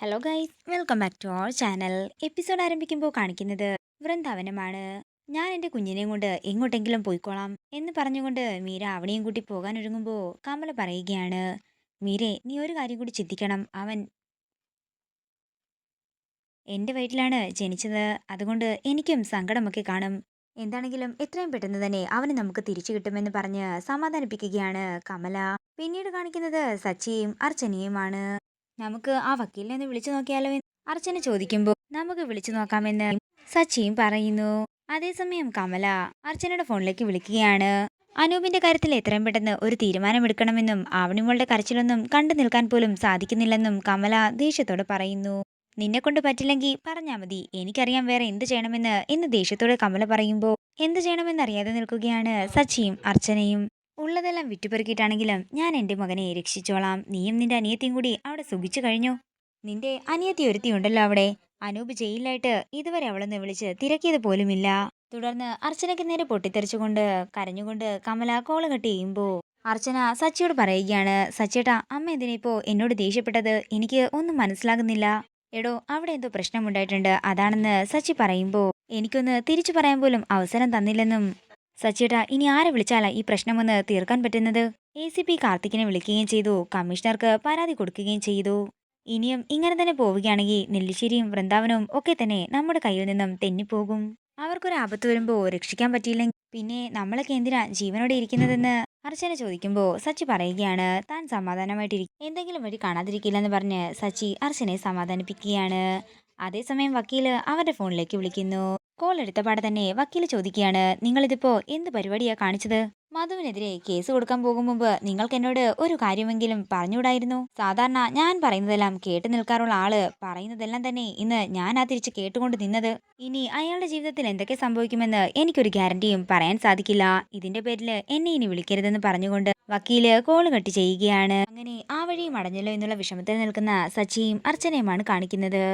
Hello guys, welcome back to our channel. Episode ആരംഭിക്കുമ്പോൾ കാണിക്കുന്നത് വൃന്ദാവനമാണ്. ഞാൻ എൻ്റെ കുഞ്ഞിനെയും കൊണ്ട് എങ്ങോട്ടെങ്കിലും പോയിക്കോളാം എന്ന് പറഞ്ഞുകൊണ്ട് മീര അവനെയും കൂട്ടി പോകാൻ ഒരുങ്ങുമ്പോൾ കമല പറയുകയാണ്, മീരെ നീ ഒരു കാര്യം കൂടി ചിന്തിക്കണം. അവൻ എൻ്റെ വയറ്റിലാണ് ജനിച്ചത്. അതുകൊണ്ട് എനിക്കും സങ്കടമൊക്കെ കാണും. എന്താണെങ്കിലും എത്രയും പെട്ടെന്ന് തന്നെ അവന് നമുക്ക് തിരിച്ചു കിട്ടുമെന്ന് പറഞ്ഞ് സമാധാനിപ്പിക്കുകയാണ് കമല. പിന്നീട് കാണിക്കുന്നത് സച്ചിയും അർച്ചനയുമാണ്. നമുക്ക് ആ വക്കീലിനെ ഒന്ന് വിളിച്ചു നോക്കിയാലോ എന്ന് അർച്ചന ചോദിക്കുമ്പോൾ നമുക്ക് വിളിച്ചു നോക്കാമെന്ന് സച്ചിയും പറയുന്നു. അതേസമയം കമല അർച്ചനയുടെ ഫോണിലേക്ക് വിളിക്കുകയാണ്. അനൂപിന്റെ കാര്യത്തിൽ എത്രയും പെട്ടെന്ന് ഒരു തീരുമാനമെടുക്കണമെന്നും ആവണിമോളുടെ കരച്ചിലൊന്നും കണ്ടു നിൽക്കാൻ പോലും സാധിക്കുന്നില്ലെന്നും കമല ദേഷ്യത്തോടെ പറയുന്നു. നിന്നെ കൊണ്ട് പറ്റില്ലെങ്കിൽ പറഞ്ഞാ മതി, എനിക്കറിയാം വേറെ എന്ത് ചെയ്യണമെന്ന് എന്ന് ദേഷ്യത്തോടെ കമല പറയുമ്പോൾ എന്ത് ചെയ്യണമെന്നറിയാതെ നിൽക്കുകയാണ് സച്ചിയും അർച്ചനയും. ഉള്ളതെല്ലാം വിറ്റുപെറുക്കിയിട്ടാണെങ്കിലും ഞാൻ എൻ്റെ മകനെ രക്ഷിച്ചോളാം. നീയും നിന്റെ അനിയത്തിയും കൂടി അവിടെ സുഖിച്ചു കഴിഞ്ഞു. നിന്റെ അനിയത്തി ഒരുത്തിയുണ്ടല്ലോ അവിടെ. അനൂപ് ജയിലിലായിട്ട് ഇതുവരെ അവളൊന്ന് വിളിച്ച് തിരക്കിയത് പോലുമില്ല. തുടർന്ന് അർച്ചനയ്ക്ക് നേരെ പൊട്ടിത്തെറിച്ചുകൊണ്ട് കരഞ്ഞുകൊണ്ട് കമല കോള് കട്ട് ചെയ്യുമ്പോൾ അർച്ചന സച്ചിയോട് പറയുകയാണ്, സച്ചിയേട്ടാ, അമ്മ എന്തിനാ ഇപ്പോ എന്നോട് ദേഷ്യപ്പെട്ടത്? എനിക്ക് ഒന്നും മനസ്സിലാകുന്നില്ല. എടോ, അവിടെ എന്തോ പ്രശ്നമുണ്ടായിട്ടുണ്ട്, അതാണെന്ന് സച്ചി പറയുമ്പോൾ എനിക്കൊന്ന് തിരിച്ചു പറയാൻ പോലും അവസരം തന്നില്ലെന്നും. സച്ചിയേട്ടാ, ഇനി ആരെ വിളിച്ചാലാ ഈ പ്രശ്നമൊന്ന് തീർക്കാൻ പറ്റുന്നത്? ACP കാർത്തിക്കിനെ വിളിക്കുകയും ചെയ്തു, കമ്മീഷണർക്ക് പരാതി കൊടുക്കുകയും ചെയ്തു. ഇനിയും ഇങ്ങനെ തന്നെ പോവുകയാണെങ്കിൽ നെല്ലിശ്ശേരിയും വൃന്ദാവനവും ഒക്കെ തന്നെ നമ്മുടെ കയ്യിൽ നിന്നും തെന്നിപ്പോകും. അവർക്കൊരു ആപത്ത് വരുമ്പോൾ രക്ഷിക്കാൻ പറ്റിയില്ലെങ്കിൽ പിന്നെ നമ്മളൊക്കെ എന്തിനാ ജീവനോടെ ഇരിക്കുന്നതെന്ന് അർച്ചന ചോദിക്കുമ്പോൾ സച്ചി പറയുകയാണ്, താൻ സമാധാനമായിട്ടിരിക്കും, എന്തെങ്കിലും വഴി കാണാതിരിക്കില്ലെന്ന് പറഞ്ഞ് സച്ചി അർച്ചനയെ സമാധാനിപ്പിക്കുകയാണ്. അതേസമയം വക്കീല് അവരുടെ ഫോണിലേക്ക് വിളിക്കുന്നു. കോൾ എടുത്തപാടെ തന്നെ വക്കീല് ചോദിക്കുകയാണ്, നിങ്ങളിതിപ്പോ എന്ത് പരിപാടിയാ കാണിച്ചത്? മധുവിനെതിരെ കേസ് കൊടുക്കാൻ പോകും മുമ്പ് നിങ്ങൾക്ക് എന്നോട് ഒരു കാര്യമെങ്കിലും പറഞ്ഞുകൂടായിരുന്നു? സാധാരണ ഞാൻ പറയുന്നതെല്ലാം കേട്ടു നിൽക്കാറുള്ള ആള് പറയുന്നതെല്ലാം തന്നെ ഇന്ന് ഞാനാ തിരിച്ച് കേട്ടുകൊണ്ട് നിന്നത്. ഇനി അയാളുടെ ജീവിതത്തിൽ എന്തൊക്കെ സംഭവിക്കുമെന്ന് എനിക്കൊരു ഗ്യാരണ്ടിയും പറയാൻ സാധിക്കില്ല. ഇതിന്റെ പേരില് എന്നെ ഇനി വിളിക്കരുതെന്ന് പറഞ്ഞുകൊണ്ട് വക്കീല് കോള് കട്ട് ചെയ്യുകയാണ്. അങ്ങനെ ആ വഴിയും അടഞ്ഞല്ലോ എന്നുള്ള വിഷമത്തിൽ നിൽക്കുന്ന സച്ചിയും അർച്ചനയുമാണ് കാണിക്കുന്നത്.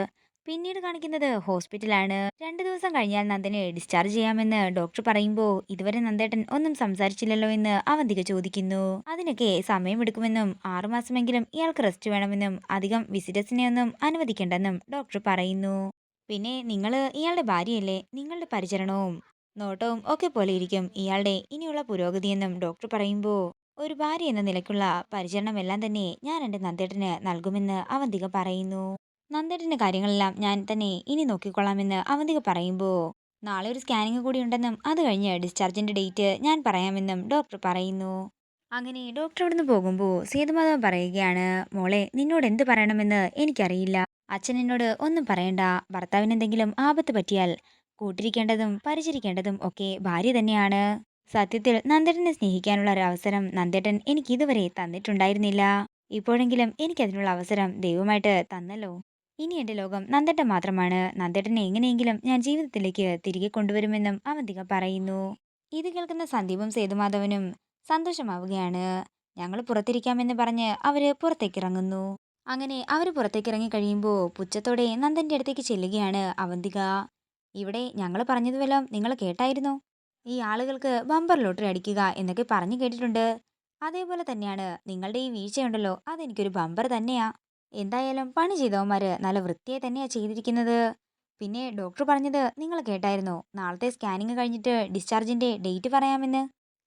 പിന്നീട് കാണിക്കുന്നത് ഹോസ്പിറ്റലാണ്. 2 ദിവസം കഴിഞ്ഞാൽ നന്ദനെ ഡിസ്ചാർജ് ചെയ്യാമെന്ന് ഡോക്ടർ പറയുമ്പോൾ ഇതുവരെ നന്ദേട്ടൻ ഒന്നും സംസാരിച്ചില്ലല്ലോ എന്ന് അവന്തിക ചോദിക്കുന്നു. അതിനൊക്കെ സമയമെടുക്കുമെന്നും 6 മാസമെങ്കിലും ഇയാൾക്ക് റെസ്റ്റ് വേണമെന്നും അധികം വിസിറ്റേഴ്സിനെ ഒന്നും അനുവദിക്കേണ്ടെന്നും ഡോക്ടർ പറയുന്നു. പിന്നെ നിങ്ങള് ഇയാളുടെ ഭാര്യയല്ലേ, നിങ്ങളുടെ പരിചരണവും നോട്ടവും ഒക്കെ പോലെ ഇരിക്കും ഇയാളുടെ ഇനിയുള്ള പുരോഗതിയെന്നും ഡോക്ടർ പറയുമ്പോൾ ഒരു ഭാര്യ എന്ന നിലയ്ക്കുള്ള പരിചരണമെല്ലാം തന്നെ ഞാൻ എൻ്റെ നന്ദേട്ടന് നൽകുമെന്ന് അവന്തിക പറയുന്നു. നന്ദേട്ടന്റെ കാര്യങ്ങളെല്ലാം ഞാൻ തന്നെ ഇനി നോക്കിക്കൊള്ളാമെന്ന് അവന്തിക പറയുമ്പോൾ നാളെ ഒരു സ്കാനിങ് കൂടി ഉണ്ടെന്നും അത് കഴിഞ്ഞ് ഡിസ്ചാർജിന്റെ ഡേറ്റ് ഞാൻ പറയാമെന്നും ഡോക്ടർ പറയുന്നു. അങ്ങനെ ഡോക്ടർ അവിടുന്ന് പോകുമ്പോൾ സേതുമാധവൻ പറയുകയാണ്, മോളെ, നിന്നോട് എന്ത് പറയണമെന്ന് എനിക്കറിയില്ല. അച്ഛൻ എന്നോട് ഒന്നും പറയണ്ട. ഭർത്താവിന് എന്തെങ്കിലും ആപത്ത് പറ്റിയാൽ കൂട്ടിരിക്കേണ്ടതും പരിചരിക്കേണ്ടതും ഒക്കെ ഭാര്യ തന്നെയാണ്. സത്യത്തിൽ നന്ദേട്ടനെ സ്നേഹിക്കാനുള്ള ഒരു അവസരം നന്ദേട്ടൻ എനിക്ക് ഇതുവരെ തന്നിട്ടുണ്ടായിരുന്നില്ല. ഇപ്പോഴെങ്കിലും എനിക്കതിനുള്ള അവസരം ദൈവമായിട്ട് തന്നല്ലോ. ഇനി എന്റെ ലോകം നന്ദേട്ടൻ മാത്രമാണ്. നന്ദേട്ടനെ എങ്ങനെയെങ്കിലും ഞാൻ ജീവിതത്തിലേക്ക് തിരികെ കൊണ്ടുവരുമെന്നും അവന്തിക പറയുന്നു. ഇത് കേൾക്കുന്ന സന്ദീപും സേതുമാധവനും സന്തോഷമാവുകയാണ്. ഞങ്ങൾ പുറത്തിരിക്കാമെന്ന് പറഞ്ഞ് അവര് പുറത്തേക്കിറങ്ങുന്നു. അങ്ങനെ അവര് പുറത്തേക്കിറങ്ങി കഴിയുമ്പോൾ പുച്ഛത്തോടെ നന്ദന്റെ അടുത്തേക്ക് ചെല്ലുകയാണ് അവന്തിക. ഇവിടെ ഞങ്ങൾ പറഞ്ഞതുവെല്ലാം നിങ്ങൾ കേട്ടായിരുന്നോ? ഈ ആളുകൾക്ക് ബമ്പർ ലോട്ടറി അടിക്കുക എന്നൊക്കെ പറഞ്ഞു കേട്ടിട്ടുണ്ട്. അതേപോലെ തന്നെയാണ് നിങ്ങളുടെ ഈ വീഴ്ചയുണ്ടല്ലോ, അതെനിക്കൊരു ബമ്പർ തന്നെയാ. എന്തായാലും പണി ചെയ്തവന്മാര് നല്ല വൃത്തിയായി തന്നെയാ ചെയ്തിരിക്കുന്നത്. പിന്നെ ഡോക്ടർ പറഞ്ഞത് നിങ്ങൾ കേട്ടായിരുന്നോ? നാളത്തെ സ്കാനിങ് കഴിഞ്ഞിട്ട് ഡിസ്ചാർജിന്റെ ഡേറ്റ് പറയാമെന്ന്.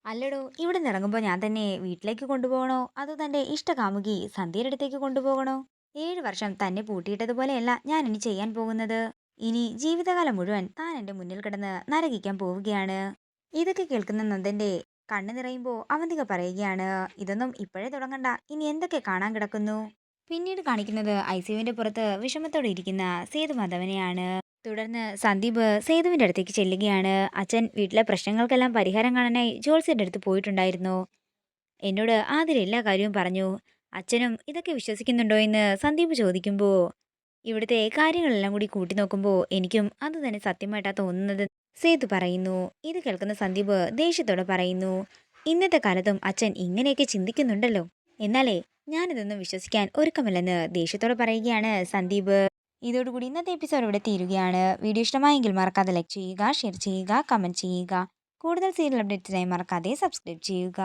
അല്ലടോ, ഇവിടെ നിന്ന് ഇറങ്ങുമ്പോൾ ഞാൻ തന്നെ വീട്ടിലേക്ക് കൊണ്ടുപോകണോ അതോ തന്റെ ഇഷ്ടകാമുകി സന്ധ്യയുടെ അടുത്തേക്ക് കൊണ്ടുപോകണോ? 7 വർഷം തന്നെ പൂട്ടിയിട്ടതുപോലെയല്ല ഞാൻ ഇനി ചെയ്യാൻ പോകുന്നത്. ഇനി ജീവിതകാലം മുഴുവൻ താൻ എന്റെ മുന്നിൽ കിടന്ന് നരകിക്കാൻ പോവുകയാണ്. ഇതൊക്കെ കേൾക്കുന്ന നന്ദന്റെ കണ്ണു നിറയുമ്പോൾ അവന്തിക പറയുകയാണ്, ഇതൊന്നും ഇപ്പോഴേ തുടങ്ങണ്ട, ഇനി എന്തൊക്കെ കാണാൻ കിടക്കുന്നു. പിന്നീട് കാണിക്കുന്നത് ഐസിയുവിന്റെ പുറത്ത് വിഷമത്തോടെ ഇരിക്കുന്ന സേതുമാധവനെയാണ്. തുടർന്ന് സന്ദീപ് സേതുവിന്റെ അടുത്തേക്ക് ചെല്ലുകയാണ്. അച്ഛൻ വീട്ടിലെ പ്രശ്നങ്ങൾക്കെല്ലാം പരിഹാരം കാണാനായി ജോത്സ്യന്റെ അടുത്ത് പോയിട്ടുണ്ടായിരുന്നു. എന്നോട് ആദ്യം എല്ലാ കാര്യവും പറഞ്ഞു. അച്ഛനും ഇതൊക്കെ വിശ്വസിക്കുന്നുണ്ടോ എന്ന് സന്ദീപ് ചോദിക്കുമ്പോൾ ഇവിടുത്തെ കാര്യങ്ങളെല്ലാം കൂടി കൂട്ടി നോക്കുമ്പോൾ എനിക്കും അത് തന്നെ സത്യമായിട്ടാ തോന്നുന്നത് സേതു പറയുന്നു. ഇത് കേൾക്കുന്ന സന്ദീപ് ദേഷ്യത്തോടെ പറയുന്നു, ഇന്നത്തെ കാലത്തും അച്ഛൻ ഇങ്ങനെയൊക്കെ ചിന്തിക്കുന്നുണ്ടല്ലോ. എന്നാലേ ഞാനിതൊന്നും വിശ്വസിക്കാൻ ഒരുക്കമില്ലെന്ന് ദേഷ്യത്തോടെ പറയുകയാണ് സന്ദീപ്. ഇതോടുകൂടി ഇന്നത്തെ എപ്പിസോഡ് ഇവിടെ തീരുകയാണ്. വീഡിയോ ഇഷ്ടമായെങ്കിൽ മറക്കാതെ ലൈക്ക് ചെയ്യുക, ഷെയർ ചെയ്യുക, കമന്റ് ചെയ്യുക. കൂടുതൽ സീരിയൽ അപ്ഡേറ്റ്സിനായി മറക്കാതെ സബ്സ്ക്രൈബ് ചെയ്യുക.